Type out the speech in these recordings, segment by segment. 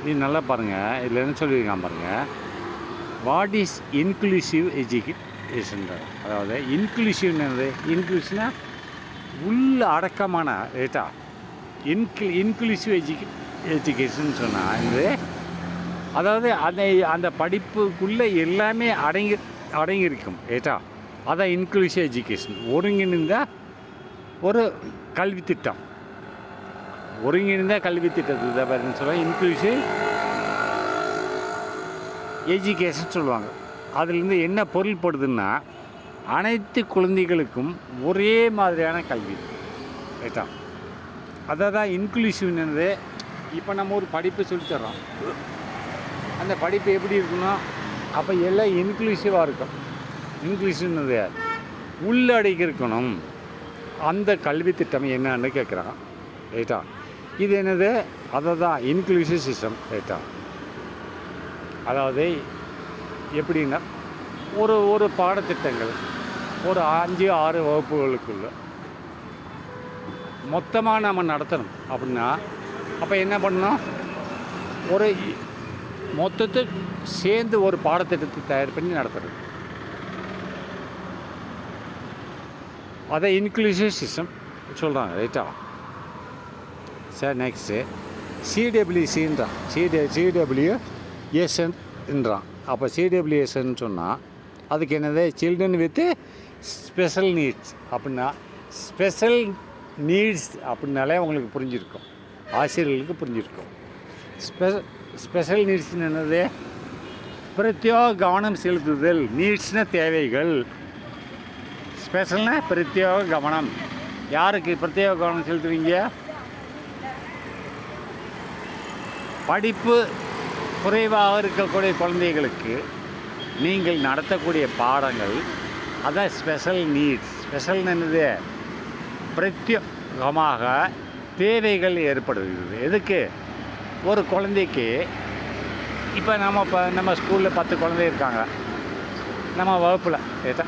இது நல்லா பாருங்கள். இதில் என்ன சொல்லியிருக்கான் பாருங்கள். What is inclusive education? அதாவது இன்க்ளூசிவ்னது, இன்க்ளூசிவ்னா உள்ள அடக்கமான ரைட்டா. இன்க்ளூசிவ் எஜுகேஷன் சொன்னால் இது அதாவது அந்த படிப்புக்குள்ளே எல்லாமே அடங்கியிருக்கும் ரைட்டா. அதான் இன்க்ளூசிவ் எஜுகேஷன். ஒருங்கிணைந்த ஒரு கல்வி திட்டம். ஒருங்கிணைந்த கல்வி திட்டத்துக்கு தான் பாருன்னு சொல்லுவாங்க இன்க்ளூசிவ் எஜுகேஷன் சொல்லுவாங்க. அதுலேருந்து என்ன பொருள்படுதுன்னா அனைத்து குழந்தைகளுக்கும் ஒரே மாதிரியான கல்வி ரைட்டா. அதை தான் இன்க்ளூசிவ்னது. இப்போ நம்ம ஒரு படிப்பு சொல்லித்தர்றோம். அந்த படிப்பு எப்படி இருக்கணும்? அப்போ எல்லாம் இன்க்ளூசிவாக இருக்கும். இன்க்ளூசிவ்னது உள்ளடக்கி இருக்கணும். அந்த கல்வி திட்டம் என்னன்னு கேட்குறாங்க ரைட்டா. இது என்னது? அதை தான் இன்க்ளூசிவ் சிஸ்டம் ரைட்டா. அதாவது எப்படின்னா ஒரு பாடத்திட்டங்கள் ஒரு 5-6 வகுப்புகளுக்குள்ள மொத்தமாக நம்ம நடத்தணும் அப்படின்னா அப்போ என்ன பண்ணணும்? ஒரு மொத்தத்துக்கு சேர்ந்து ஒரு பாடத்திட்டத்தை தயார் பண்ணி நடத்துறது. அதை இன்க்ளூசிவ் சிஸ்டம் சொல்கிறாங்க ரைட்டா. சார் நெக்ஸ்ட்டு சிடபிள்யூசின்றான். சிடபிள்யூஎஸ்என்றான். அப்போ சிடபிள்யூஎஸ்ன்னு சொன்னால் அதுக்கு என்னது? Children with special needs. அப்படின்னா ஸ்பெஷல் நீட்ஸ் அப்படின்னாலே உங்களுக்கு புரிஞ்சிருக்கும், ஆசிரியர்களுக்கு புரிஞ்சிருக்கும். ஸ்பெஷல் நீட்ஸ்னு என்னது? பிரத்யேக கவனம் செலுத்துதல். நீட்ஸ்னால் தேவைகள், ஸ்பெஷல்னா பிரத்யேக கவனம். யாருக்கு பிரத்யேக கவனம் செலுத்துவீங்க? படிப்பு குறைவாக இருக்கக்கூடிய குழந்தைகளுக்கு நீங்கள் நடத்தக்கூடிய பாடங்கள் அதான் ஸ்பெஷல் நீட்ஸ். ஸ்பெஷல்னு என்னது? பிரத்யேகமாக தேவைகள் ஏற்படுகிறது. எதுக்கு? ஒரு குழந்தைக்கு இப்போ நம்ம ஸ்கூலில் 10 குழந்தை இருக்காங்க நம்ம வகுப்பில் ஏட்டா.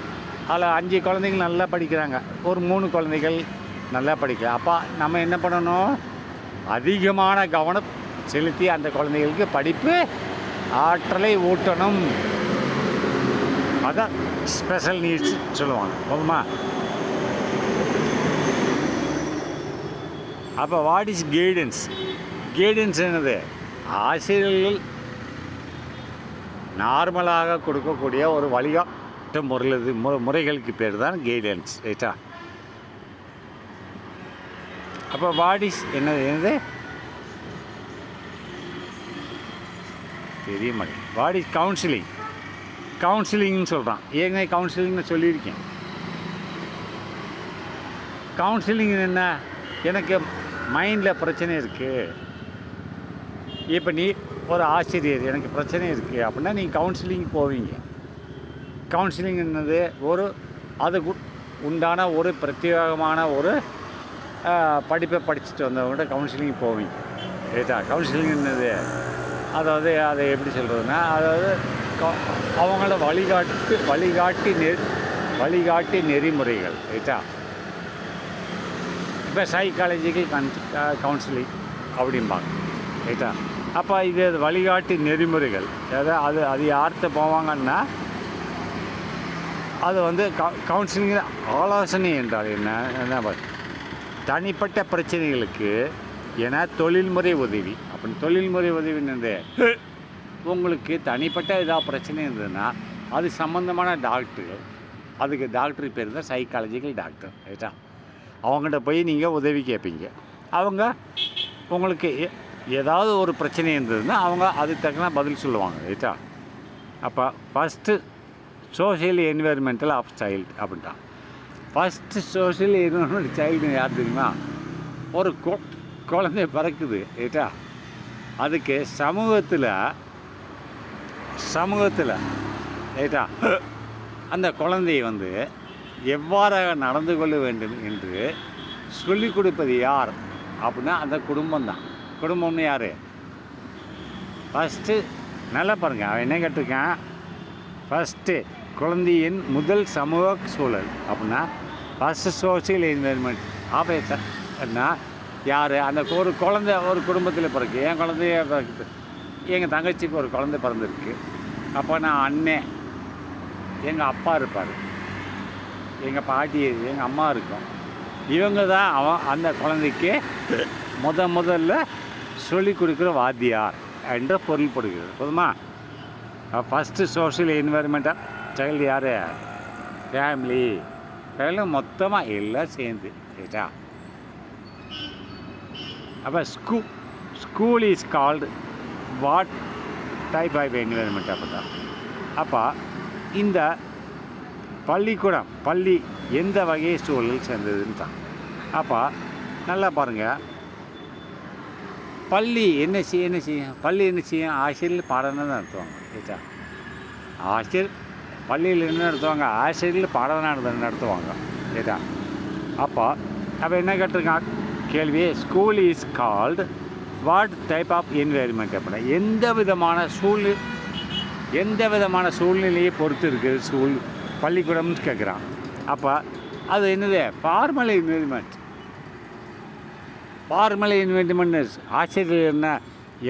அதில் 5 குழந்தைகள் நல்லா படிக்கிறாங்க, ஒரு 3 குழந்தைகள் நல்லா படிக்கலாம். அப்போ நம்ம என்ன பண்ணணும்? அதிகமான கவனம் செலுத்தி அந்த குழந்தைகளுக்கு படிப்பு ஆற்றலை ஊட்டணும். அதான் ஸ்பெஷல் நீட்ஸ் சொல்லுவாங்க. போதுமா? அப்போ வாட் இஸ் கைடன்ஸ்? கைடன்ஸ் என்னது? ஆசிரியர்கள் நார்மலாக கொடுக்கக்கூடிய ஒரு வழிகாட்டு முறைகளுக்கு பேர் தான் கைடன்ஸ் ரைட்டா. அப்போ வாட் இஸ் என்னது தெரிய மாட்டேங்குது. What is counselling? கவுன்சிலிங்னு சொல்கிறான். ஏற்கனவே கவுன்சிலிங்னு சொல்லியிருக்கேன். கவுன்சிலிங் என்ன? எனக்கு மைண்டில் பிரச்சனை இருக்குது. இப்போ நீ ஒரு ஆசிரியர், எனக்கு பிரச்சனை இருக்குது அப்படின்னா நீங்கள் கவுன்சிலிங் போவீங்க. கவுன்சிலிங் என்னது? அதுக்கு உண்டான ஒரு பிரத்யேகமான ஒரு படிப்பை படிச்சுட்டு வந்தவங்கள்ட்ட கவுன்சிலிங் போவீங்க ரைட்டா. கவுன்சிலிங் என்னது? அதாவது அதை எப்படி சொல்கிறதுனா அதாவது அவங்கள வழிகாட்டி நெறிமுறைகள் ரைட்டா. இப்போ சைக்காலஜிக்கல் கவுன்சிலிங் அப்படிம்பாங்க ரைட்டா. அப்போ இது வழிகாட்டி நெறிமுறைகள். அதாவது அது யார்கிட்ட போவாங்கன்னா அது வந்து கவுன்சிலிங். ஆலோசனை என்றால் என்ன? தனிப்பட்ட பிரச்சனைகளுக்கு ஏன்னா தொழில்முறை உதவி. அப்படின்னு தொழில்முறை உதவின்னு உங்களுக்கு தனிப்பட்ட ஏதாவது பிரச்சனை இருந்ததுன்னா அது சம்மந்தமான டாக்டர், அதுக்கு டாக்டர் பேர் தான் சைக்காலஜிக்கல் டாக்டர் ரைட்டா. அவங்ககிட்ட போய் நீங்கள் உதவி கேட்பீங்க. அவங்க உங்களுக்கு ஏதாவது ஒரு பிரச்சனை இருந்ததுன்னா அவங்க அதுக்கு தக்கன பதில் சொல்லுவாங்க ரைட்டா. அப்போ first social environmental of child அப்படின்ட்டான். ஃபஸ்ட்டு சோஷியல் என்வைரன்மெண்ட் சைல்டு யார் தெரியுமா? ஒரு குழந்தை பிறக்குது ரைட்டா. அதுக்கு சமூகத்தில் ரைட்டா அந்த குழந்தையை வந்து எவ்வாறாக நடந்து கொள்ள வேண்டும் என்று சொல்லிக் கொடுப்பது யார் அப்படின்னா அந்த குடும்பம் தான். குடும்பம்னு யார்? ஃபஸ்ட்டு நல்லா பாருங்கள், அவன் என்ன கேட்டிருக்கான்? ஃபஸ்ட்டு குழந்தையின் முதல் சமூக சூழல் அப்படின்னா ஃபஸ்ட்டு சோசியல் என்வைரன்மெண்ட். ஆபேசன்னா யார்? அந்த ஒரு குழந்தை ஒரு குடும்பத்தில் பிறகு என் குழந்தைய பிறகுது எங்கள் தங்கச்சிக்கு ஒரு குழந்தை பிறந்திருக்கு. அப்போ நான் அண்ணன், எங்கள் அப்பா இருப்பார், எங்கள் பாட்டி, எங்கள் அம்மா இருக்கும். இவங்க தான் அந்த குழந்தைக்கு முதல்ல சொல்லிக் கொடுக்குற வாத்தியார் என்ற பொருள்படுகிறது. போதுமா? ஃபஸ்ட்டு சோஷியல் என்வைரன்மெண்ட்டாக சைல்டு யார்? ஃபேமிலி. எல்லாம் மொத்தமாக எல்லாம் சேர்ந்து ரைட்டா? அப்போ school is called what type of environment அப்படிதான். அப்போ இந்த பள்ளிக்கூடம், பள்ளி எந்த வகை சூழல் சேர்ந்ததுன்னு தான். அப்போ நல்லா பாருங்கள், பள்ளி என்ன செய்யும்? பள்ளி என்ன செய்யும்? ஆசிரியர் பாடம் தான் நடத்துவாங்க ரைட்டா? ஆசிரியர் பள்ளியில் என்ன நடத்துவாங்க? ஆசிரியர்கள் பாடம் நடத்துவாங்க ரைட்டா? அப்போ என்ன கேட்டிருக்காங்க கேள்வி? School is called what type of environment அப்படின்னா எந்த விதமான சூழ்நிலையை பொறுத்து இருக்குது பள்ளிக்கூடம்னு கேட்குறான். அப்போ அது என்னது? Formal environment. ஃபார்மல் என்வைரன்மெண்ட் ஆசிரியர் என்ன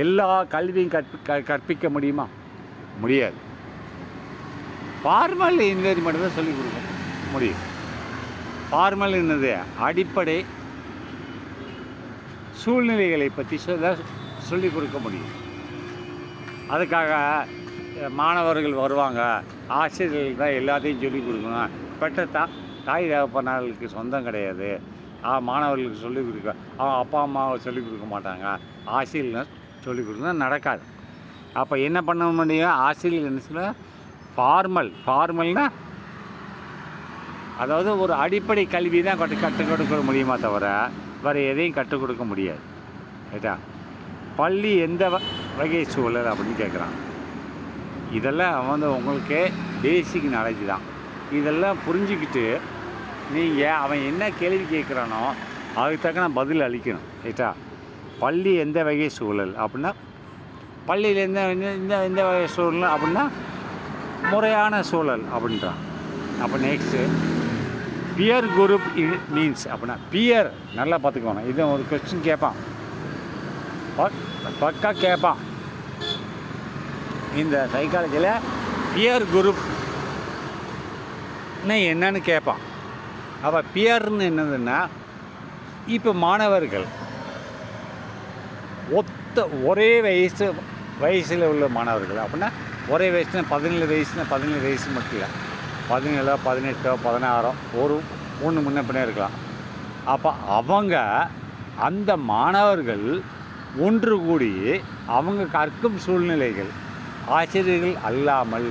எல்லா கல்வியும் கற்பிக்க முடியுமா? முடியாது. ஃபார்மல் என்வைரன்மெண்ட் தான் சொல்லிக் கொடுக்க முடியும். ஃபார்மல் என்னது? அடிப்படை சூழ்நிலைகளை பற்றி சொல்லிக் கொடுக்க முடியும். அதுக்காக மாணவர்கள் வருவாங்க, ஆசிரியர்கள் தான் எல்லாத்தையும் சொல்லிக் கொடுக்கணும். பெற்ற தாய் தகப்பனார்களுக்கு சொந்தம் கிடையாது. மாணவர்களுக்கு சொல்லிக் கொடுக்க அவங்க அப்பா அம்மாவை சொல்லிக் கொடுக்க மாட்டாங்க, ஆசிரியர்கள் சொல்லிக் கொடுக்கணும், நடக்காது. அப்போ என்ன பண்ண முடியும்? ஆசிரியர்கள் என்ன சொல்ல? ஃபார்மல்னால் அதாவது ஒரு அடிப்படை கல்வி தான் கற்றுக் கொடுக்க முடியுமா தவிர வேறு எதையும் கற்றுக் கொடுக்க முடியாது ரைட்டா? பள்ளி எந்த வகை சூழல் அப்படின்னு கேட்குறான். இதெல்லாம் உங்களுக்கு பேசிக் நாலேஜ் தான். இதெல்லாம் புரிஞ்சுக்கிட்டு நீங்கள் அவன் என்ன கேள்வி கேட்குறானோ அதுக்கு தக்க நான் பதில் அளிக்கணும் ரைட்டா? பள்ளி எந்த வகை சூழல் அப்படின்னா, பள்ளியில் எந்த வகை சூழல் அப்படின்னா முறையான சூழல் அப்படின்றான். அப்போ நெக்ஸ்ட்டு பியர் குரூப் மீன்ஸ் அப்படின்னா, பியர் நல்லா பார்த்துக்கணும். இது ஒரு கொஸ்டின் கேட்பான், பக்கா கேட்பான் இந்த சைக்காலஜியில். பியர் குரூப்னா என்னன்னு கேட்பான். அப்போ பியர்னு என்னதுன்னா, இப்போ மாணவர்கள் ஒரே வயசில் உள்ள மாணவர்கள் அப்படின்னா, ஒரே வயசுனா 17 வயசு மட்டும் இல்லை, 17, 18, 16 ஒரு 3 முன்ன பின்னே இருக்கலாம். அப்போ அந்த மாணவர்கள் ஒன்று கூடி அவங்க கற்கும் சூழ்நிலைகள் ஆசிரியர்கள் அல்லாமல்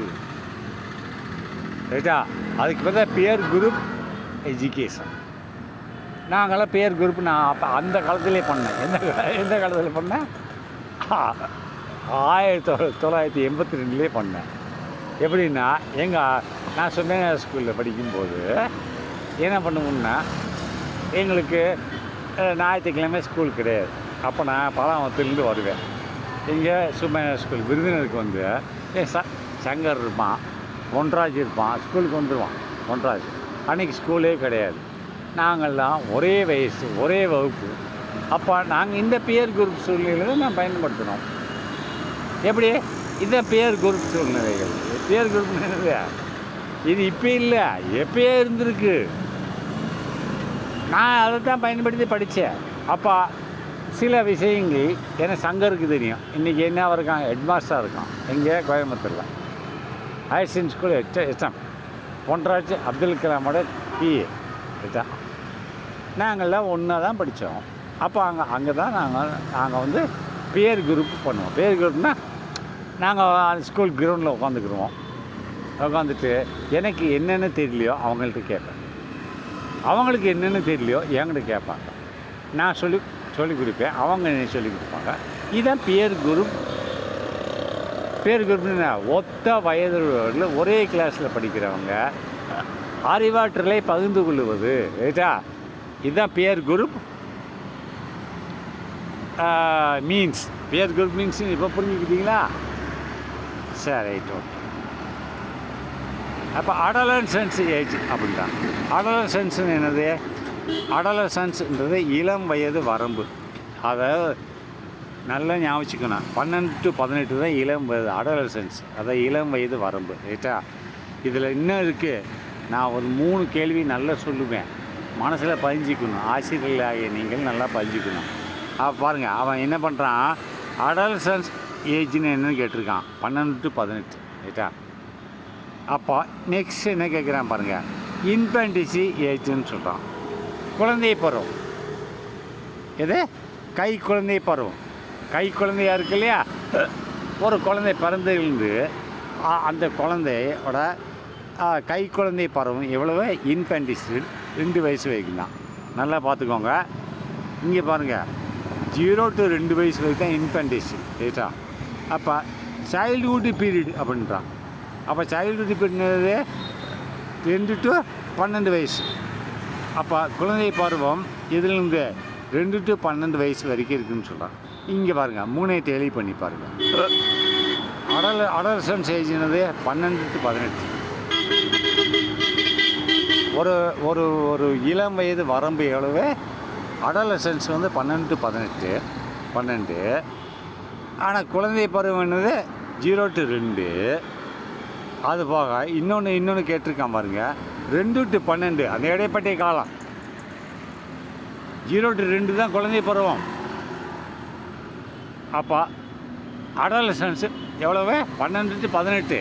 ரைட்டா? அதுக்கு பேர் பியர் குரூப் எஜுகேஷன். நாங்களாம் பியர் குரூப் நான் அப்போ அந்த காலத்திலே பண்ணேன். எந்த காலத்தில் பண்ணேன்? 1982 பண்ணேன். எப்படின்னா, நான் சுமேனா ஸ்கூலில் படிக்கும்போது என்ன பண்ணுவோம்னா, எங்களுக்கு ஞாயிற்றுக்கிழமை ஸ்கூல் கிடையாது. அப்போ நான் பலாவத்திலேருந்து வருவேன். இங்கே சுமேனா ஸ்கூல் விருதுநருக்கு வந்து சங்கர் இருப்பான், பொன்ராஜ் இருப்பான், ஸ்கூலுக்கு வந்துடுவான் பொன்ராஜ். அன்றைக்கி ஸ்கூலே கிடையாது. நாங்கள்லாம் ஒரே வயசு, ஒரே வகுப்பு. அப்போ நாங்கள் இந்த பியர் குரூப் சூழ்நிலைகளை நான் பயன்படுத்தினோம். எப்படி? இந்த பியர் குரூப் சூழ்நிலைகள். பியர் குரூப் இது இப்போ இல்லை, எப்பயே இருந்திருக்கு. நான் அதை தான் பயன்படுத்தி படித்தேன். அப்போ சில விஷயங்கள் எனக்கு சங்கருக்கு தெரியும். இன்றைக்கி என்ன இருக்கான்? ஹெட்மாஸ்டராக இருக்கான் எங்கே? கோயம்புத்தூரில் higher secondary school HM Ponraj Abdul கலாமோட பிஏ ரைட்டா? நாங்கள்லாம் ஒன்றா தான் படித்தோம். அப்போ அங்கே தான் நாங்கள் வந்து பியர் குரூப் பண்ணுவோம். பியர் குரூப்னால் நாங்கள் ஸ்கூல் கிரவுண்டில் உட்காந்துட்டு எனக்கு என்னென்ன தெரியலையோ அவங்கள்ட்ட கேட்பேன், அவங்களுக்கு என்னென்ன தெரியலையோ என்கிட்ட கேட்பாங்க. நான் சொல்லிக் கொடுப்பேன், அவங்க என்ன சொல்லிக் கொடுப்பாங்க. இதுதான் பியர் குரூப். பியர் குரூப்னா ஒத்த வயதுள்ள ஒரே கிளாஸில் படிக்கிறவங்க அறிவாற்றலை பகிர்ந்து கொள்ளுவது ரைட்டா? இதுதான் pier group means. Pier group means இப்போ புரிஞ்சுக்கிட்டீங்களா? சரி, ரைட், ஓகே. அப்போ அடலசன்ஸ் ஏஜ் அப்படின்றான். அடலசன்ஸ்னு என்னது? அடலசன்ஸ்ன்றது இளம் வயது வரம்பு. அதாவது நல்லா ஞாபகிக்கணும். 12 to 18 தான் இளம் வயது, அடலசன்ஸ், அதான் இளம் வயது வரம்பு. ரைட்டா? இதில் இன்னும் இருக்குது. நான் ஒரு 3 கேள்வி நல்லா சொல்லுவேன், மனசில் பதிஞ்சிக்கணும். ஆசிரியர்களாகிய நீங்கள் நல்லா பதிஞ்சிக்கணும். பாருங்கள், அவன் என்ன பண்ணுறான், அடலசன்ஸ் ஏஜ்னு என்னன்னு கேட்டிருக்கான், 12 to 18. ரைட்டா? அப்போ நெக்ஸ்ட் என்ன கேட்குறான் பாருங்கள், இன்ஃபேன்டிசி ஏஜ்னு சொல்கிறான். குழந்தை பருவம். எது? கை குழந்தை பருவம். கை குழந்தையாக இருக்கு இல்லையா, ஒரு குழந்தை பிறந்ததுலேருந்து அந்த குழந்தையோட கை குழந்தை பருவம் எவ்வளவு? இன்ஃபேன்டிசி 2 வயசு வரைக்கும் தான். நல்லா பார்த்துக்கோங்க. இங்கே பாருங்கள், 0 to 2 வயசு வரைக்கும் தான் இன்ஃபேன்டிசி. ரைட்டா? அப்போ சைல்டுஹுட் பீரியட் அப்படின்றான். அப்போ சைல்டுஹுட் பீரியட்னது 2 to 12 வயசு. அப்போ குழந்தை பருவம் இதிலிருந்து 2 to 12 வயசு வரைக்கும் இருக்குதுன்னு சொல்கிறான். இங்கே பாருங்கள், 3 டெலி பண்ணி பாருங்கள். அடலசன்ஸ் ஏஜ்னது 12 to 18. ஒரு ஒரு ஒரு இளம் வயது வரம்பு எவ்வளவு? Adolescence 12 to 12. ஆனால் குழந்தை பருவம் என்னது 0 to 2. அது போக இன்னொன்று கேட்டிருக்கான் பாருங்கள், 2 to 12 அந்த இடைப்பட்ட காலம். 0 to 2 தான் குழந்தை பருவம். அப்போ அடலசன்ஸ் எவ்வளவு? 12 to 18.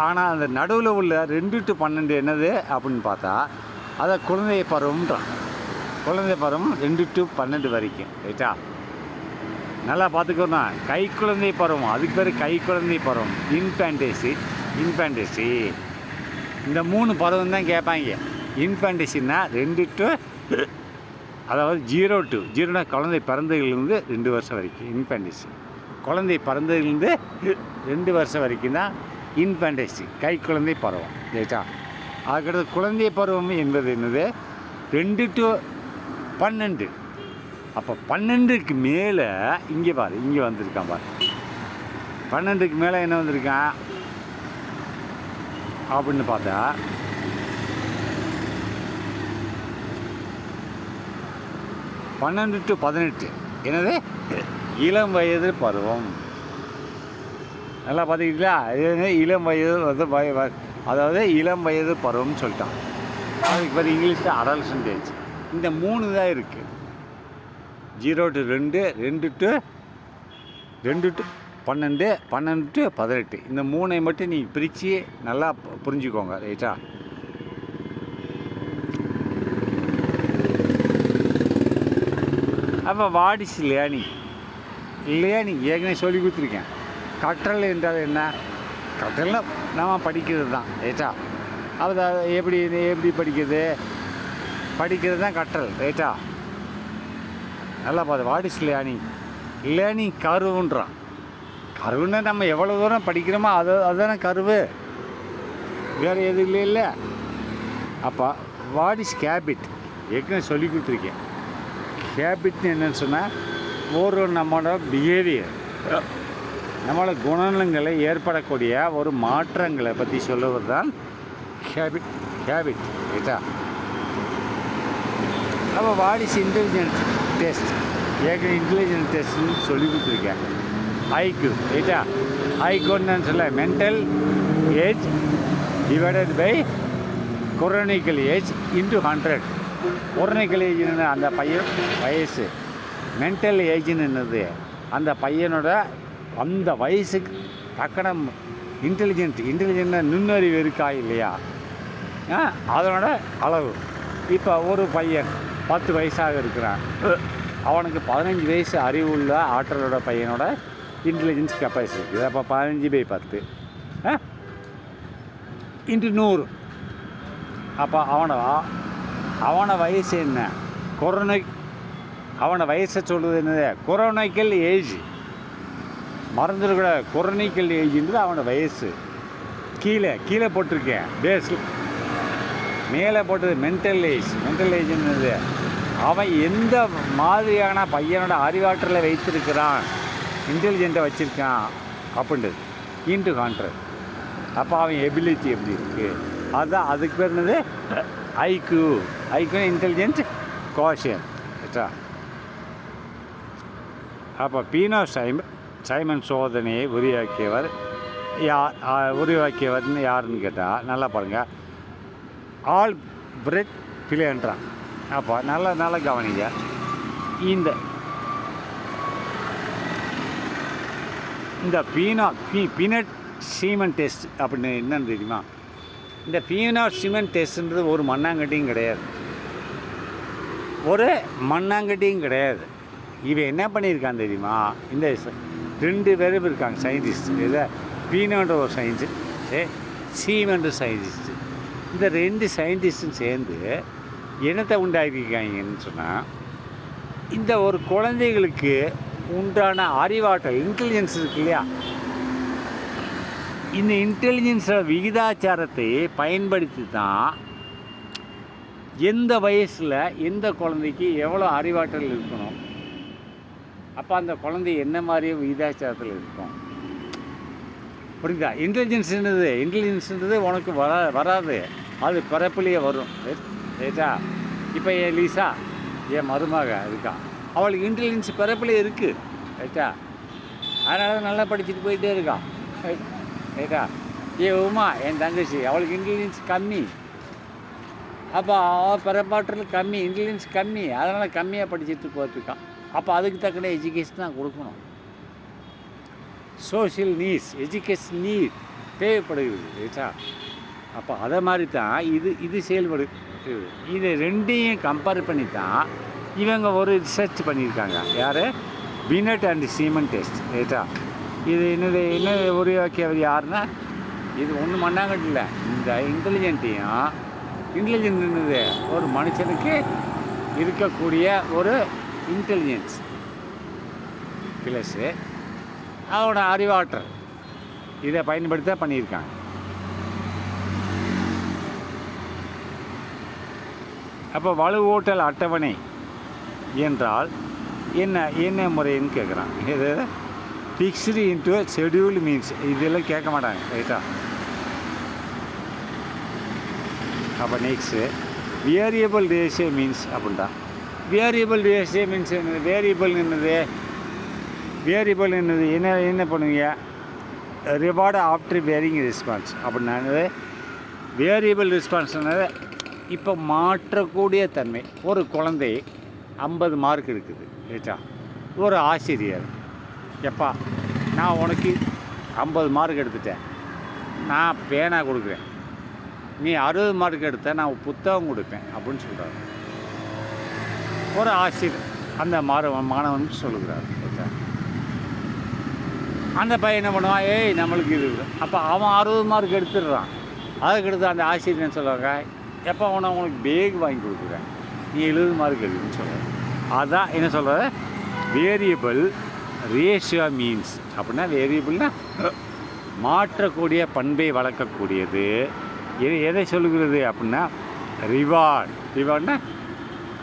ஆனால் அந்த நடுவில் உள்ள 2 to 12 என்னது அப்படின்னு பார்த்தா அதை குழந்தை பருவம்ன்றான். குழந்தை பருவம் 2 to 12 வரைக்கும். ரைட்டா? நல்லா பார்த்துக்கணும். கை குழந்தை பருவம், அதுக்கு பேர் கை குழந்தை பருவம், இன்ஃபேன்டிசி. இந்த 3 பருவம் தான் கேட்பாங்க. இன்ஃபேன்டிசின்னா 2 to, அதாவது 0 to 0னா குழந்தை பிறந்ததுலேருந்து 2 வருஷம் வரைக்கும் இன்ஃபேன்டிசி. குழந்தை பிறந்ததுலேருந்து 2 வருஷம் வரைக்கும் தான் இன்ஃபேன்டிசி, கை குழந்தை பருவம். ரைட்டா? அதுக்கடுத்து குழந்தை பருவம் என்பது என்னது? 2 to 12. அப்போ 12க்கு மேலே இங்கே பாரு, இங்கே வந்திருக்கான் பாரு. 12க்கு மேலே என்ன வந்திருக்கான் அப்படின்னு பார்த்தா, பன்னெண்டு to 18 என்னது? இளம் வயது பருவம். நல்லா பார்த்துக்கிட்டீங்களா? இளம் வயது அதாவது இளம் வயது பருவம்னு சொல்லிட்டான். அதுக்கு பேர் இங்கிலீஷில் அடல்சன்ட் ஏஜ். இந்த 3 தான் இருக்குது. 0 to 2, 2 to 12, 12 to 18. இந்த 3ஐ மட்டும் நீங்கள் பிரித்து நல்லா புரிஞ்சுக்கோங்க. ரைட்டா? அப்போ வாட் இஸ் லேர்னிங்? ஏற்கனவே சொல்லி கொடுத்துருக்கேன். கற்றல் என்றால் என்ன? கற்றல்னா நம்ம படிக்கிறது தான். ரைட்டா? அது எப்படி படிக்கிறது தான் கற்றல். ரைட்டா? நல்லா பார்த்து, வாட் இஸ் லேர்னிங் கருவுன்றான். கருவுன்னா நம்ம எவ்வளோ தூரம் படிக்கிறோமோ அதுதானே கருவு, வேறு எதுவும் இல்லை. அப்போ வாட் இஸ் ஹேபிட்? ஏற்கனவே சொல்லி கொடுத்துருக்கேன். ஹேபிட்னு என்னன்னு சொன்னால் நம்மளோட பிஹேவியர், நம்மளோட குணங்களை ஏற்படக்கூடிய ஒரு மாற்றங்களை பற்றி சொல்லுவது தான் ஹேபிட். ரைட்டா? அப்போ வாட் இஸ் இன்டெலிஜென்ஸ் டெஸ்ட்? ஏற்கனவே இன்டெலிஜென்ஸ் டெஸ்ட்னு சொல்லி கொடுத்துருக்கேன். ஐக்யூ. ரைட்டா? ஐக்யூன்னு சொல்ல mental age divided by chronological age into 100. Chronological ஏஜ்னு அந்த பையன் வயசு, மென்டல் ஏஜ்னு என்னது அந்த பையனோட அந்த வயசுக்கு தக்கன இன்டெலிஜென்ட்னா நுண்ணறிவு இருக்கா இல்லையா, அதனோட அளவு. இப்போ ஒரு பையன் 10 வயசாக இருக்கிறான், அவனுக்கு 15 வயசு அறிவுள்ள ஆற்றலோட பையனோட இன்டெலிஜென்ஸ் கெப்பாசிட்டி இருக்குது. அப்போ 15/10 இன்ட்டு 100. அப்போ அவனை வயசு என்ன? அவனை வயசை சொல்லுவது என்னது? கொரோனிக்கல் ஏஜ். மறந்துடக்கூட, கொரோனிக்கல் ஏஜ்ன்றது அவனோட வயசு. கீழே போட்டிருக்கேன் பேஸில், மேலே போட்டது மென்டல் ஏஜ். மென்டல் ஏஜ் என்னது? அவன் எந்த மாதிரியான பையனோட அறிவாற்றலை வைத்திருக்கிறான், இன்டெலிஜென்ட்டை வச்சுருக்கான் அப்படின்றது இன்ட்டு 100. அப்போ அவன் எபிலிட்டி எப்படி இருக்குது, அதுதான் அதுக்கு பேர் என்னது? ஐக்யூ. இன்டெலிஜென்ட் கோஷன். ரைட்டா? அப்போ பீனோ சைமன் சோதனையை உருவாக்கியவர்னு யாருன்னு கேட்டால் நல்லா பாருங்கள், ஆல்பிரெட் பிளேன்றான். அப்போ நல்லா கவனிங்க. இந்த பீனட் சீமன் டெஸ்ட் அப்படின்னு என்னன்னு தெரியுமா? இந்த பீனட் சீமன் டெஸ்ட்ன்றது ஒரு மண்ணாங்கட்டியும் கிடையாது. இவன் என்ன பண்ணியிருக்கான் தெரியுமா? இந்த 2 பேரும் இருக்காங்க சயின்டிஸ்ட். இதை பீனோன்ற ஒரு சயின்ஸு, சீமன்ற சயின்டிஸ்ட்டு. இந்த 2 சயின்டிஸ்ட்டும் சேர்ந்து என்னத்தை உண்டாக்கியிருக்காங்கன்னு சொன்னால், இந்த ஒரு குழந்தைகளுக்கு உண்டான அறிவாற்றல், இன்டெலிஜென்ஸ் இருக்கு இல்லையா, இந்த இன்டெலிஜென்ஸோட விகிதாச்சாரத்தை பயன்படுத்தி தான் எந்த வயசில் எந்த குழந்தைக்கு எவ்வளோ அறிவாற்றல் இருக்கணும், அப்போ அந்த குழந்தை என்ன மாதிரியே விகிதாச்சாரத்தில் இருக்கும். புரியுதா? இன்டெலிஜென்ஸுன்றது உனக்கு வராது, அது பிறப்பிலேயே வரும். ரைட்டா? இப்போ என் லீசா, என் மருமக இருக்கா, அவளுக்கு இன்டெலிஜென்ஸ் பிறப்பிலே இருக்குது. ரைட்டா? அதனால தான் நல்லா படிச்சுட்டு போயிட்டே இருக்கான். ரைட்டா? உமா, என் தங்கச்சி, அவளுக்கு இன்டெலிஜென்ஸ் கம்மி. அப்போ அவள் பிறப்பாற்றல் கம்மி, இன்டெலிஜென்ஸ் கம்மி, அதனால் கம்மியாக படிச்சுட்டு போயிட்டுருக்கான். அப்போ அதுக்கு தக்கன எஜுகேஷன் தான் கொடுக்கணும். சோஷியல் நீட்ஸ், எஜுகேஷன் நீட் தேவைப்படுகிறது. ரைட்டா? அப்போ அதை மாதிரி தான் இது செயல்படுது. இது 2ஐயும் கம்பேர் பண்ணி தான் இவங்க ஒரு ரிசர்ச் பண்ணியிருக்காங்க. யார்? Peanut and Seeman test. ரைட்டா? இது என்ன உருவாக்கியவர் யாருன்னா, இது ஒன்றும் பண்ணாங்கட்டு இல்லை. இந்த இன்டெலிஜென்ட் என்னது, ஒரு மனுஷனுக்கு இருக்கக்கூடிய ஒரு இன்டெலிஜென்ஸ் ப்ளஸ்ஸு அதோட அறிவாற்றல், இதை பயன்படுத்தி தான் பண்ணியிருக்காங்க. அப்போ வலுவூட்டல் அட்டவணை என்றால் என்ன முறைன்னு கேட்குறான். இது ஃபிக்ஸ்டு இன்டு ஷெடியூல் மீன்ஸ், இதெல்லாம் கேட்க மாட்டாங்க. ரைட்டா? அப்போ நெக்ஸ்ட்டு வேரியபிள் ரேஷியோ மீன்ஸ் அப்படின்ட்டா. வேரியபிள் ரேஷியோ மீன்ஸ் என்னது? வேரியபிள் என்னது என்ன பண்ணுவீங்க? ரிவார்டு ஆஃப்டர் வேரிங் ரெஸ்பான்ஸ் அப்படின்னா வேரியபிள் ரெஸ்பான்ஸ்னால இப்போ மாற்றக்கூடிய தன்மை. ஒரு குழந்தை 50 மார்க் இருக்குது. ரைட்டா? ஒரு ஆசிரியர், எப்பா நான் உனக்கு 50 மார்க் எடுத்துட்டேன், நான் பேனா கொடுக்குறேன், நீ 60 மார்க் எடுத்த நான் புத்தகம் கொடுப்பேன் அப்படின்னு சொல்கிறார் ஒரு ஆசிரியர். அந்த மாணவனுக்கு சொல்லுகிறார். ரைட்டா? அந்த பையன் என்ன பண்ணுவான்? நம்மளுக்கு இது. அப்போ அவன் 60 மார்க் எடுத்துடுறான். அதுக்கடுத்து அந்த ஆசிரியர் சொல்லுவாங்க, எப்போ உனக்கு பேக் வாங்கி கொடுக்குறேன், நீ 70 மார்க் எடுக்குன்னு சொல்கிறேன். அதான் என்ன சொல்கிறது? வேரியபிள் ரேஷியோ மீன்ஸ் அப்படின்னா, வேரியபிள்னால் மாற்றக்கூடிய பண்பை வளர்க்கக்கூடியது. எதை சொல்லுகிறது அப்படின்னா, ரிவார்ட்னா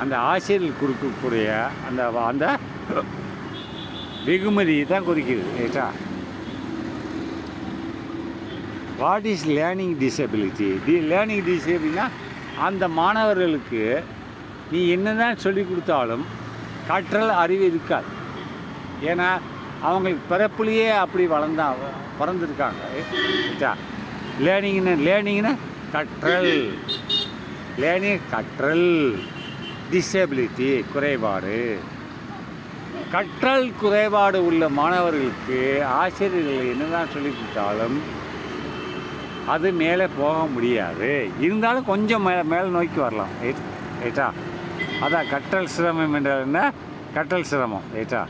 அந்த ஆசிரியர் கொடுக்கக்கூடிய அந்த வெகுமதி தான் குறிக்கிறது. ரைட்டா? What is learning disability? Learning டிசபிலிட்டினா அந்த மாணவர்களுக்கு நீ என்ன தான் சொல்லி கொடுத்தாலும் கற்றல் அறிவு இருக்காது. ஏன்னா அவங்களுக்கு பிறப்புலேயே அப்படி பிறந்திருக்காங்க. ரைட்டா? லேர்னிங்னா கற்றல், டிசபிலிட்டி குறைபாடு. கற்றல் குறைபாடு உள்ள மாணவர்களுக்கு ஆசிரியர்கள் என்னதான் சொல்லி கொடுத்தாலும் அது மேலே போக முடியாது. இருந்தாலும் கொஞ்சம் மேலே நோக்கி வரலாம். ரைட்டா? அதான் கற்றல் சிரமம் என்றால் என்ன? கற்றல் சிரமம். ரைட்டா?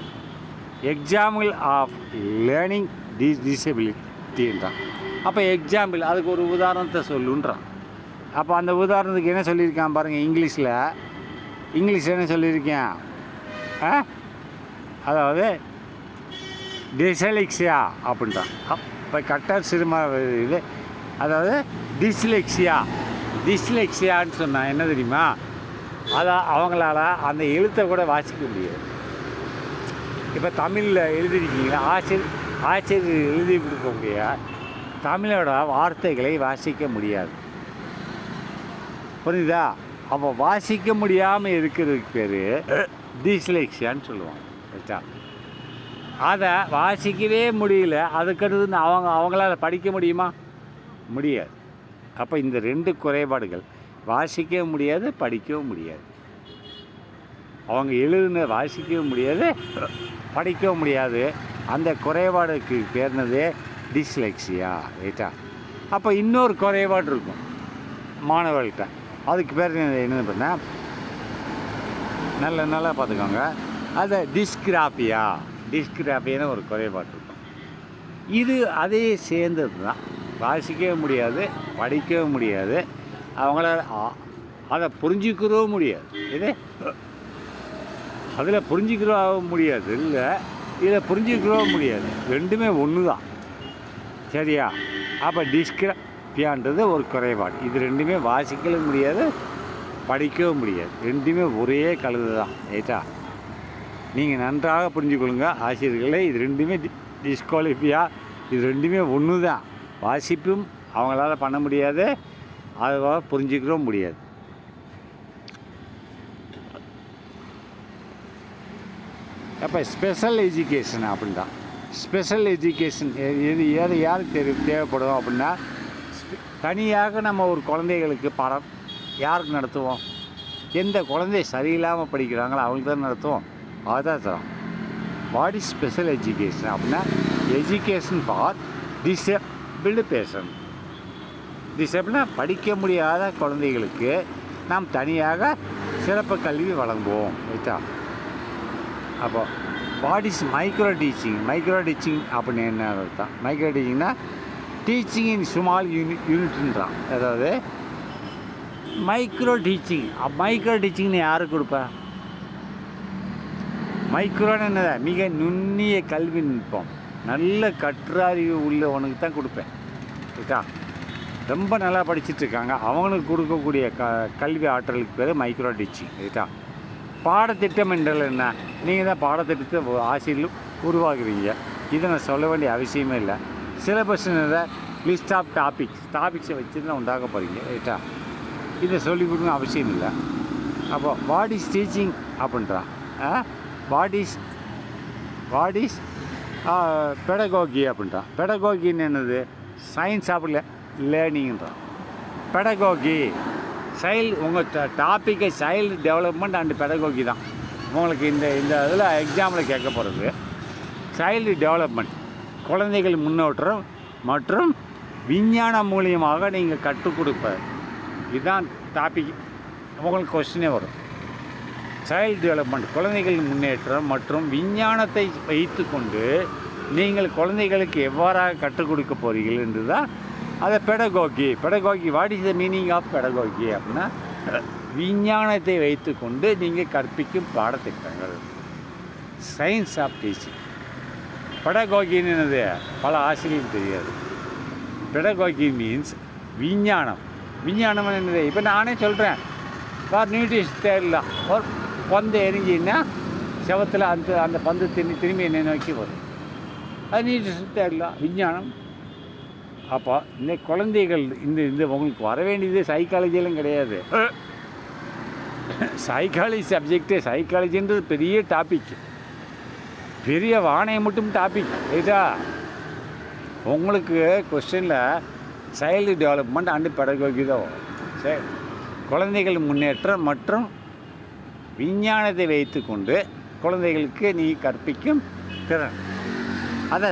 எக்ஸாம்பிள் ஆஃப் லேர்னிங் டிசபிலிட்டின்றான். அப்போ எக்ஸாம்பிள், அதுக்கு ஒரு உதாரணத்தை சொல்லுன்றான். அப்போ அந்த உதாரணத்துக்கு என்ன சொல்லியிருக்கான் பாருங்கள். இங்கிலீஷில் என்ன சொல்லியிருக்கேன்? அதாவது டிஸ்லெக்ஸியா அப்படின்றான். இப்போ கற்றல் சிரமம் இது, அதாவது டிஸ்லெக்ஸியான்னு சொன்னால் என்ன தெரியுமா? அவங்களால அந்த எழுத்தை கூட வாசிக்க முடியாது. இப்போ தமிழில் எழுதிருக்கீங்களா, ஆசிரியர் எழுதி கொடுக்கக்கூடிய தமிழோட வார்த்தைகளை வாசிக்க முடியாது. புரியுதா? அப்போ வாசிக்க முடியாமல் இருக்கிறதுக்கு பேர் டிஸ்லெக்ஸியான்னு சொல்லுவாங்க. ரைட்டா? அதை வாசிக்கவே முடியல, அதுக்கடுத்து அவங்களால படிக்க முடியுமா? முடியாது. அப்போ இந்த 2 குறைபாடுகள், வாசிக்கவும் முடியாது, படிக்கவும் முடியாது. அவங்க எழுதுன வாசிக்கவும் முடியாது, படிக்கவும் முடியாது. அந்த குறைபாடுக்கு பேர்னதே டிஸ்லெக்ஸியா, ரைட்டா? அப்போ இன்னொரு குறைபாடு இருக்கும் மாணவர்கள்ட்ட, அதுக்கு பேர் என்ன பண்ணால் நல்லா பார்த்துக்கோங்க, அதை டிஸ்கிராஃபியான்னு ஒரு குறைபாடு இருக்கும். இது அதே சேர்ந்தது தான். வாசிக்கவும் முடியாது, படிக்கவும் முடியாது, அவங்களால அதை புரிஞ்சிக்கிறவும் முடியாது. இது அதில் புரிஞ்சிக்கிறவும் முடியாது, இல்லை இதை புரிஞ்சிக்கிறவும் முடியாது. ரெண்டுமே ஒன்று தான், சரியா? அப்போ டிஸ்கிராஃபியான்றது ஒரு குறைபாடு. இது ரெண்டுமே வாசிக்கவும் முடியாது, படிக்கவும் முடியாது. ரெண்டுமே ஒரே கலந்து தான், ரைட்டா? நீங்கள் நன்றாக புரிஞ்சுக்கொள்ளுங்க ஆசிரியர்களே. இது ரெண்டுமே டிஸ்குவாலிஃபியா, இது ரெண்டுமே ஒன்று தான். வாசிப்பும் அவங்களால பண்ண முடியாது, அதை புரிஞ்சிக்கிறவும் முடியாது. அப்போ ஸ்பெஷல் எஜுகேஷன் அப்படின்னா, ஸ்பெஷல் எஜுகேஷன் யாருக்கு தேவைப்படும் அப்படின்னா, தனியாக நம்ம ஒரு குழந்தைகளுக்கு பாடம் யாருக்கு நடத்துவோம்? எந்த குழந்தை சரியில்லாமல் படிக்கிறாங்களோ அவங்களுக்கு தான் நடத்துவோம். அதுதான் தரோம். வாட் இஸ் ஸ்பெஷல் எஜுகேஷன் அப்படின்னா, எஜுகேஷன் ஃபார் டிசேபிள்டு பேர்சன். டிசேபிள்னா படிக்க முடியாத குழந்தைகளுக்கு நாம் தனியாக சிறப்பு கல்வி வழங்குவோம், ரைட்டா? அப்போ what is micro teaching? Micro teaching அப்படின்னு என்ன அர்த்தம்? மைக்ரோ டீச்சிங்னா டீச்சிங் இன் ஸ்மால் யூனிட்ன்றான். அதாவது மைக்ரோ டீச்சிங்னு யாருக்கு கொடுப்பேன்? மைக்ரோன்னு என்னது? மிக நுண்ணிய கல்வி நுட்பம், நல்ல கற்றறிவு உள்ளவனுக்கு தான் கொடுப்பேன், ரைட்டா? ரொம்ப நல்லா படிச்சுட்ருக்காங்க அவங்களுக்கு கொடுக்கக்கூடிய கல்வி ஆற்றலுக்கு பேர் மைக்ரோ டீச்சிங், ரைட்டா? பாடத்திட்டம் என்றால் என்ன? நீங்கள் தான் பாடத்திட்டத்தை ஆசிரியர்கள் உருவாக்குறீங்க. இதை நான் சொல்ல வேண்டிய அவசியமே இல்லை. சிலபஸ் லிஸ்ட் ஆஃப் டாபிக்ஸை வச்சு தான் உண்டாக்க போகிறீங்க, ரைட்டா? இதை சொல்லிக் கொடுங்க அவசியம் இல்லை. அப்போ வாட் இஸ் டீச்சிங் அப்படின்றான். வாட் இஸ் பெடகோகி அப்படின்றான். பெடகோகின்னு என்னது? Science of லேர்னிங்கிறான். பெடகோகி உங்கள் டாப்பிக்கை சைல்டு டெவலப்மெண்ட் அண்ட் பெடகோகி தான் உங்களுக்கு இந்த இதில் எக்ஸாமில் கேட்க போகிறது. சைல்டு டெவலப்மெண்ட், குழந்தைகள் முன்னேற்றம் மற்றும் விஞ்ஞானம் மூலியமாக நீங்கள் கற்றுக் கொடுப்பது, இதுதான் டாபிக். உங்களுக்கு கொஸ்டினே வரும். சைல்டு டெவலப்மெண்ட், குழந்தைகள் முன்னேற்றம் மற்றும் விஞ்ஞானத்தை வைத்து கொண்டு நீங்கள் குழந்தைகளுக்கு எவ்வாறாக கற்றுக் கொடுக்க போகிறீர்கள் என்று தான் அதை pedagogy. What is the meaning of pedagogy அப்படின்னா, விஞ்ஞானத்தை வைத்து கொண்டு நீங்கள் கற்பிக்கும் பாடத்திட்டங்கள். Science of teaching. பெடகோகின்னு என்னது? பல ஆசிரியர்களுக்கு தெரியாது. பெடகோகி மீன்ஸ் விஞ்ஞானம். விஞ்ஞானம் என்னது? இப்போ நானே சொல்கிறேன், ஃபார் நியூட்ரிஷன் தேடலாம். ஒரு பந்து எரிஞ்சின்னா செவத்தில் அந்த பந்து திரும்பி என்னை நோக்கி வரும். அது நியூட்ரிஷன் தேடலாம், விஞ்ஞானம். அப்போ இந்த குழந்தைகள் இந்த உங்களுக்கு வர வேண்டியது சைக்காலஜியெல்லாம் கிடையாது. சைக்காலஜி சப்ஜெக்டு, சைக்காலஜின்றது பெரிய டாபிக், பெரிய வானையை மட்டும் டாபிக், ரைட்டா? உங்களுக்கு கொஸ்டினில் சைல்டு டெவலப்மெண்ட் அண்டு பெடகோகி தான் வரும். சரி, குழந்தைகள் முன்னேற்றம் மற்றும் விஞ்ஞானத்தை வைத்து கொண்டு குழந்தைகளுக்கு நீ கற்பிக்கும் திறன், அதை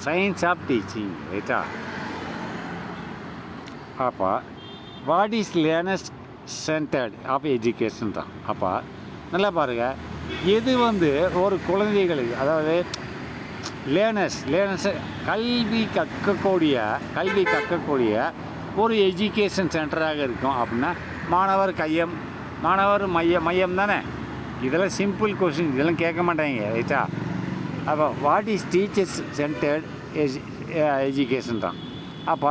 சயின்ஸ் ஆஃப் டீச்சிங், ரைட்டா? அப்போ what is learners centred of education தான். அப்போ நல்லா பாருங்கள், எது ஒரு குழந்தைகளுக்கு, அதாவது லேர்னர்ஸ் கல்வி கற்கக்கூடிய ஒரு எஜுகேஷன் சென்டராக இருக்கும் அப்படின்னா, மாணவர் மையம் தானே. இதெல்லாம் சிம்பிள் கொஸ்டின், இதெல்லாம் கேட்க மாட்டாங்க, ரைட்டா? அப்போ what is teachers centred education தான். அப்போ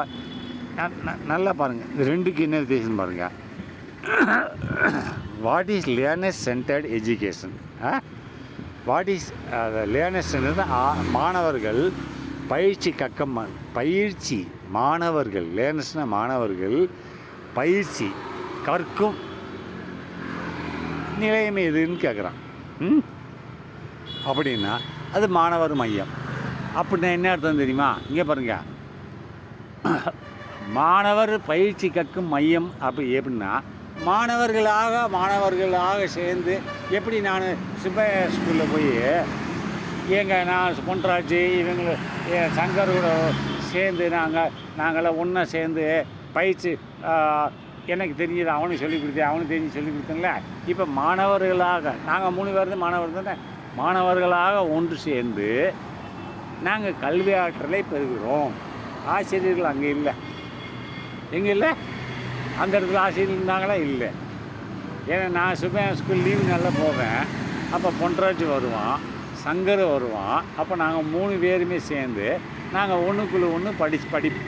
நல்லா பாருங்கள், இது ரெண்டுக்கு என்ன வித்தியாசம் பாருங்கள். What is learners centred education? What is learners centre? மாணவர்கள் மாணவர்கள் லேர்னர்ஸ்னால் மாணவர்கள் பயிற்சி கற்கும் நிலையம் எதுன்னு கேட்குறான். அப்படின்னா அது மாணவர் மையம். அப்படின்னா என்ன அர்த்தம் தெரியுமா? இங்கே பாருங்கள், மாணவர் பயிற்சி கற்கும் மையம் எப்படின்னா மாணவர்களாக சேர்ந்து எப்படி நான் சுப்பையா ஸ்கூலில் போய் நான் பொன்ராஜ் இவங்க சங்கர் கூட சேர்ந்து நாங்களாம் ஒன்றா சேர்ந்து பயிற்சி எனக்கு தெரிஞ்சது அவனுக்கு சொல்லிக் கொடுத்தேன், அவனுக்கு தெரிஞ்சு சொல்லிக் கொடுத்தேன்ல. இப்போ மாணவர்களாக நாங்கள் 3 பேர் தான் மாணவர் தானே, மாணவர்களாக ஒன்று சேர்ந்து நாங்கள் கல்வி ஆற்றலை பெறுகிறோம். ஆசிரியர்கள் அங்கே இல்லை. எங்கே இல்லை? அந்த இடத்துல ஆசிரியர் இருந்தாங்களா? இல்லை. ஏன்னா நான் சுப்பையா ஸ்கூல் லீவு நல்லா போவேன். அப்போ பொன்ராஜ் வருவான், சங்கர் வருவான். அப்போ நாங்கள் 3 பேருமே சேர்ந்து நாங்கள் ஒன்றுக்குள்ளே ஒன்று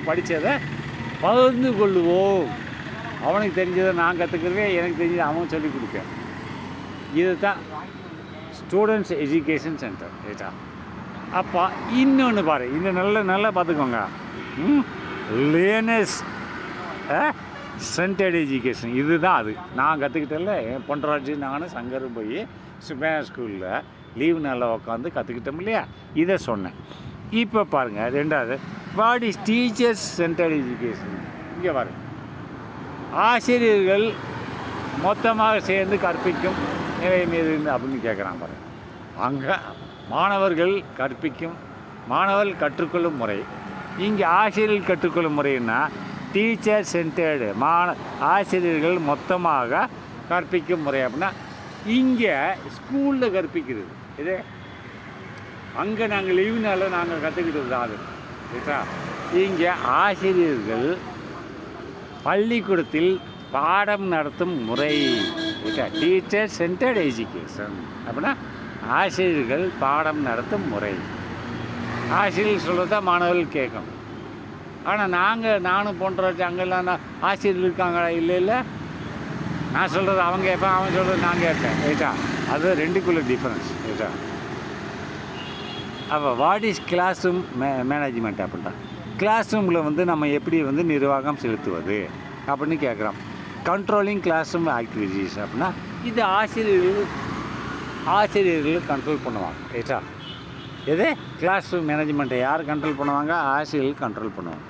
படித்ததை பகிர்ந்து கொள்ளுவோம். அவனுக்கு தெரிஞ்சதை நான் கற்றுக்கிறதே, எனக்கு தெரிஞ்சதை அவன் சொல்லிக் கொடுப்பேன். இது தான் ஸ்டூடெண்ட்ஸ் எஜுகேஷன் சென்டர். ரைட்டா? அப்போ இன்னொன்று பாரு, இந்த நல்லா பார்த்துக்கோங்க. Learners centred education. இதுதான் அது நான் கற்றுக்கிட்டேன்ல. பொன்ராஜ் நானும் சங்கரும் போய் சுப்பையா ஸ்கூலில் லீவு நாளில் உட்காந்து கற்றுக்கிட்டோம் இல்லையா? இதை சொன்னேன். இப்போ பாருங்கள், ரெண்டாவது what is teachers centred education. இங்கே பாருங்க, ஆசிரியர்கள் மொத்தமாக சேர்ந்து கற்பிக்கும் நிலை மீது அப்படின்னு கேட்குறான் பாருங்க. அங்கே மாணவர்கள் கற்றுக்கொள்ளும் முறை. இங்கே ஆசிரியர்கள் கற்றுக்கொள்ளும் முறைன்னா டீச்சர் சென்டர்டு, ஆசிரியர்கள் மொத்தமாக கற்பிக்கும் முறை. அப்படின்னா இங்கே ஸ்கூலில் கற்பிக்கிறது இது, அங்கே நாங்கள் லீவு நாளில் நாங்கள் கற்றுக்கிட்டது தான் அது. ரைட்டா? இங்கே ஆசிரியர்கள் பள்ளிக்கூடத்தில் பாடம் நடத்தும் முறை. ரைட்டா? டீச்சர் சென்டர்ட் எஜுகேஷன் அப்படின்னா ஆசிரியர்கள் பாடம் நடத்தும் முறை. ஆசிரியர்கள் சொல்கிறத மாணவர்கள் கேட்கணும். ஆனால் நானும் போன்றாச்சு அங்கெல்லாம் ஆசிரியர்கள் இருக்காங்களா? இல்லை. நான் சொல்கிறது அவங்க கேட்பேன், அவன் சொல்கிறது நான் கேட்பேன். ரைட்டா? அது ரெண்டுக்குள்ள டிஃப்ரென்ஸ். ரைட்டா? அப்போ what is class room management அப்படின்னா கிளாஸ் ரூமில் நம்ம எப்படி நிர்வாகம் செலுத்துவது அப்படின்னு கேட்குறோம். கண்ட்ரோலிங் கிளாஸ் ரூம் ஆக்டிவிட்டீஸ் அப்படின்னா இது ஆசிரியர்கள் கண்ட்ரோல் பண்ணுவாங்க. ரைட்டா? எது கிளாஸ் ரூம் மேனேஜ்மெண்ட்டை யார் கண்ட்ரோல் பண்ணுவாங்க? ஆசிரியர்கள் கண்ட்ரோல் பண்ணுவாங்க.